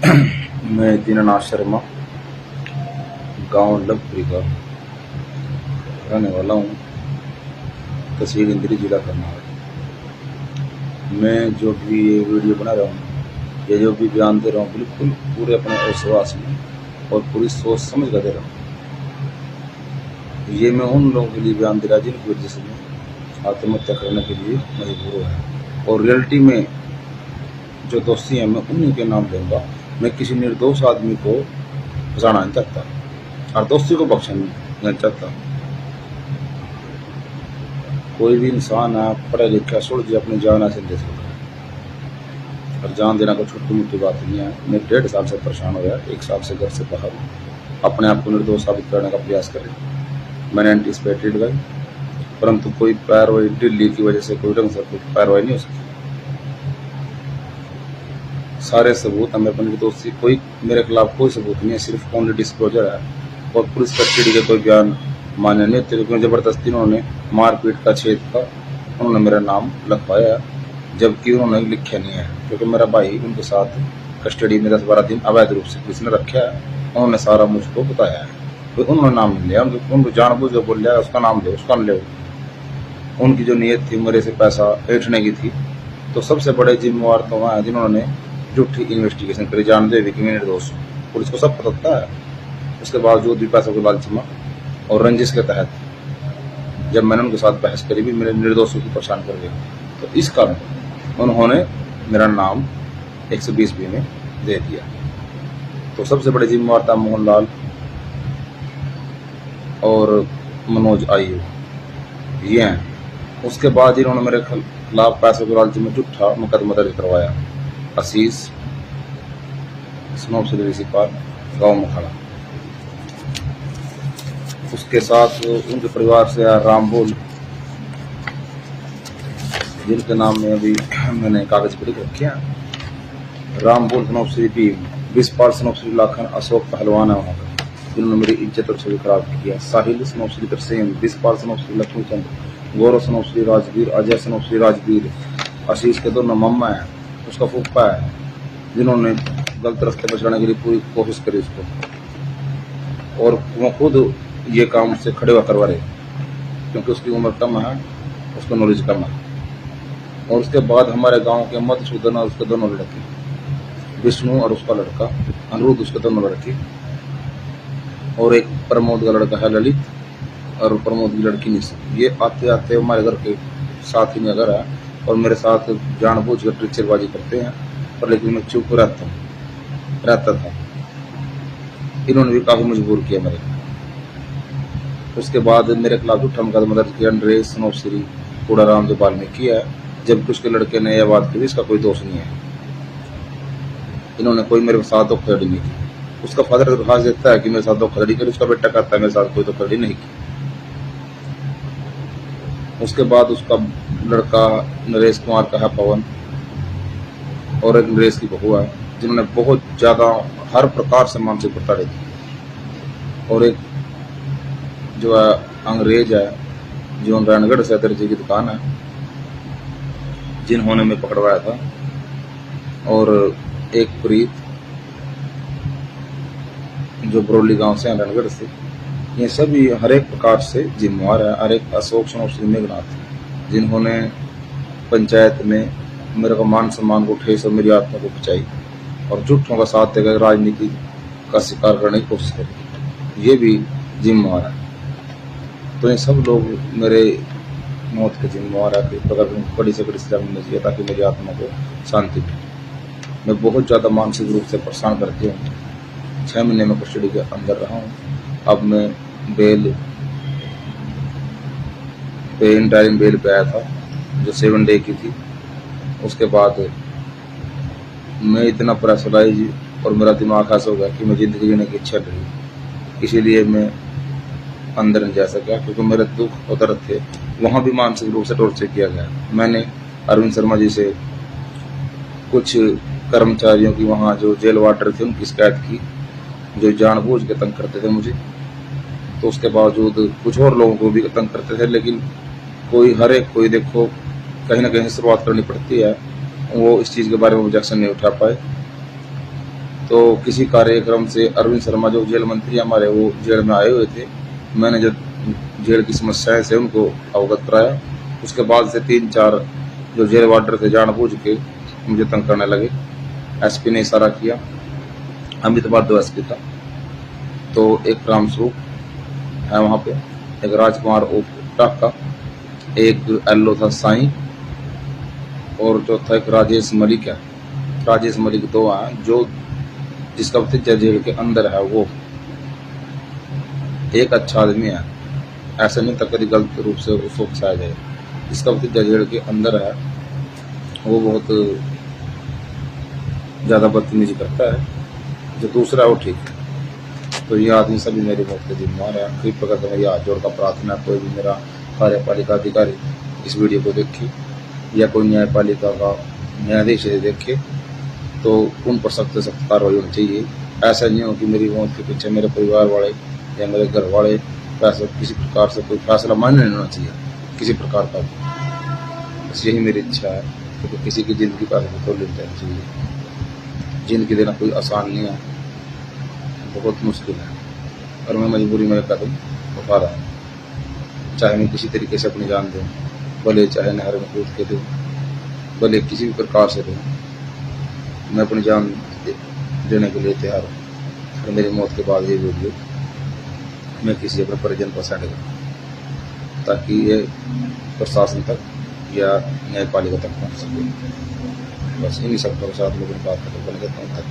मैं दीनानाथ शर्मा गांव लखपुरी का रहने वाला हूँ, तहसील इंद्री, जिला करनाल। मैं जो भी ये वीडियो बना रहा हूँ, ये जो भी बयान दे रहा हूँ, बिल्कुल पूरे अपने विश्वास में और पूरी सोच समझ कर दे रहा हूँ। ये मैं उन लोगों के लिए बयान दे रहा जिनकी वजह से मैं आत्महत्या करने के लिए मजबूर है, और रियलिटी में जो दोषी हैं मैं उन्हीं के नाम लूँगा। मैं किसी निर्दोष आदमी को फंसाना नहीं चाहता और दोषी को बख्शना नहीं चाहता। कोई भी इंसान है पढ़ा लिखा छोड़ दिया अपनी जान ऐसे दे सकता है, और जान देना कोई छोटी मोटी बात नहीं है। मैं 1.5 साल से परेशान हो गया, 1 साल से घर से बाहर अपने आप को निर्दोष साबित करने का प्रयास करें। मैंने एंटीसिपेटेड गई, परंतु कोई कार्रवाई दिल्ली की वजह से कोई ढंग से कोई कार्रवाई नहीं हो सकी। सारे सबूत हमें अपने दोषी, कोई मेरे खिलाफ कोई सबूत नहीं है, सिर्फ ओनली डिस्क्लोजर है। और पुलिस कस्टडी के कोई बयान मान्य नहीं थे, क्योंकि जबरदस्ती उन्होंने मारपीट का छेद का उन्होंने मेरा नाम लिखवाया, जबकि उन्होंने लिखा नहीं है। क्योंकि मेरा भाई उनके साथ कस्टडी में 10-12 दिन अवैध रूप से पुलिस ने रखा है, उन्होंने सारा मुझको बताया है। तो उन्होंने नाम नहीं लिया, उनको जानबूझ कर बोल लिया उसका नाम ले, उसका ले। उनकी जो नीयत थी मेरे से पैसा ऐंठने की थी। तो सबसे बड़े जिम्मेवार तो वहाँ जिन्होंने झूठी इन्वेस्टिगेशन करी, जानते हुए कि मैं निर्दोष हूँ। पुलिस को सब पता है, उसके बावजूद भी पैसों के लालच में और रंजिश के तहत जब मैंने उनके साथ बहस करी भी मेरे निर्दोषों की परेशान कर दिया। तो इस कारण उन्होंने मेरा नाम 120B में दे दिया। तो सबसे बड़े जिम्मेवार था मोहनलाल और मनोज आयु, ये हैं। उसके बाद इन्होंने मेरे खिलाफ पैसों के लालच में झूठा मुकदमा दर्ज करवाया। आशीष स्नोप से पार गाँव मखाना, उसके साथ उनके परिवार से रामबोल, जिनके नाम में अभी मैंने कागज पर लिख रखे हैं। रामबोल स्नोपश्री भी, विस्पाल स्नोपश्री लाखन, अशोक पहलवान है वहाँ का, जिन्होंने मेरी इज्जत और छवि खराब किया। साहिल स्नोपश्री तरसेम, विस्पाल स्नोपश्री लक्ष्मीचंद, गौरव स्नोपश्री राजवीर, अजय स्नोपश्री राजवीर। आशीष के दोनों मम्मा है, उसका फूफा है, जिन्होंने गलत रास्ते पर चढ़ाने के लिए पूरी कोशिश करी उसको, और वो खुद ये काम से खड़े हुआ करवा रहे, क्योंकि उसकी उम्र कम है, उसका नॉलेज कम है। और उसके बाद हमारे गांव के मधुसूदन और उसके दोनों लड़के, विष्णु और उसका लड़का अनिरुद्ध, उसके दोनों लड़के, और एक प्रमोद का लड़का है ललित, और प्रमोद की लड़की निशा। ये आते आते हमारे घर के साथ ही में घर है, और मेरे साथ जानबूझ कर टीचरबाजी करते हैं, पर लेकिन मैं चुप रहता था। इन्होंने भी काफी मजबूर किया मेरे। उसके बाद मेरे खिलाफ झूठा मुकदमा दर्ज किया नरेश स्नोपश्री कूड़ाराम जोपाल ने किया है, जबकि उसके लड़के ने यह बात की इसका कोई दोष नहीं है। इन्होंने कोई मेरे साथ धोखाधड़ी नहीं की। उसका फादर दरखास्त देता है कि मेरे साथ धोखाधड़ी करी, उसका बेटा कहता है मेरे साथ कोई धोखाधड़ी नहीं की। उसके बाद उसका लड़का नरेश कुमार का है पवन, और एक नरेश की बहू है, जिन्होंने बहुत ज्यादा हर प्रकार से मानसिक प्रताड़ित की। और एक जो है अंग्रेज है, जो नारायणगढ़ से दर्जी की दुकान है, जिन्होंने मैं पकड़वाया था। और एक प्रीत जो बरौली गांव से, नारायणगढ़ से। ये सभी हर एक प्रकार से जिम्मेवार है। हर एक अशोक स्नोपश्री मेघनाथ, जिन्होंने पंचायत में मेरे को मान सम्मान को ठेस और मेरी आत्मा को बचाई, और झूठों का साथ देकर राजनीति का शिकार करने की कोशिश करी, ये भी जिम्मेवार है। तो ये सब लोग मेरे मौत के जिम्मेवार है। अगर बड़ी से बड़ी सजा मिलनी चाहिए ताकि मेरी आत्मा को शांति मिले। मैं बहुत ज़्यादा मानसिक रूप से परेशान करती हूँ। 6 महीने में कस्टडी के अंदर रहा हूँ। अब मैं इंटरिम बेल पे आया था, जो 7 डे की थी। उसके बाद मैं इतना प्रेशराइज और मेरा दिमाग ऐसा हो गया कि मैं जिंदगी जीने की इच्छा रही, इसीलिए मैं अंदर नहीं जा सका, क्योंकि मेरे दुख और दर्द थे। वहाँ भी मानसिक रूप से टॉर्चर किया गया। मैंने अरविंद शर्मा जी से, कुछ कर्मचारियों की वहाँ जो जेल वार्डर थे उनकी शिकायत की, जो जानबूझ के तंग करते थे मुझे। तो उसके बावजूद कुछ और लोगों को भी तंग करते थे, लेकिन कोई देखो कहीं ना कहीं शुरुआत करनी पड़ती है, वो इस चीज़ के बारे में ऑब्जेक्शन नहीं उठा पाए। तो किसी कार्यक्रम से अरविंद शर्मा जो जेल मंत्री हमारे वो जेल में आए हुए थे, मैंने जो जेल की समस्याएं से उनको अवगत कराया। उसके बाद से 3-4 जो जेल वार्डर थे जानबूझ के मुझे तंग करने लगे। एसपी ने इशारा किया, अमित बादो एसपी था, तो एक रामस्वरूप है वहाँ पे, एक राजकुमार टाका, एक एलो था साईं, और चौथा एक राजेश मलिक है। राजेश मलिक 2 हैं, जो जिसका भतीजा जेल के अंदर है। वो एक अच्छा आदमी है, ऐसा नहीं था कभी गलत रूप से उसको फंसाया जाए। जिसका भतीजा जेल के अंदर है वो बहुत ज़्यादा बदतमीजी करता है, जो दूसरा है वो ठीक है। तो ये आदमी सभी मेरी मौत के जिम्मेदार है। कृपया करके मेरी हाथ जोड़कर प्रार्थना, कोई भी मेरा कार्यपालिका अधिकारी इस वीडियो को देखे या कोई न्यायपालिका का न्यायाधीश देखे तो उन पर सख्त से सख्त कार्रवाई होनी चाहिए। ऐसा नहीं हो कि मेरी मौत के पीछे मेरे परिवार वाले या मेरे घर वाले पैसे किसी प्रकार से कोई फैसला मान्य नहीं होना चाहिए किसी प्रकार का। बस यही मेरी इच्छा है, क्योंकि तो किसी की ज़िंदगी का तो ले जानी चाहिए। ज़िंदगी देना कोई आसान नहीं है, बहुत मुश्किल है, और मैं मजबूरी में कदम उठा रहा हूँ। चाहे मैं किसी तरीके से अपनी जान दूँ, भले चाहे नहर में कूद के दूँ, भले किसी भी प्रकार से दूँ, मैं अपनी जान देने के लिए तैयार हूँ। और मेरी मौत के बाद ये वीडियो मैं किसी अपने परिजन पर सेंड करूँ, ताकि ये प्रशासन तक या न्यायपालिका तक पहुँच सके। बस इन्हीं सब के साथ लोगों की बात करके बन गया तक।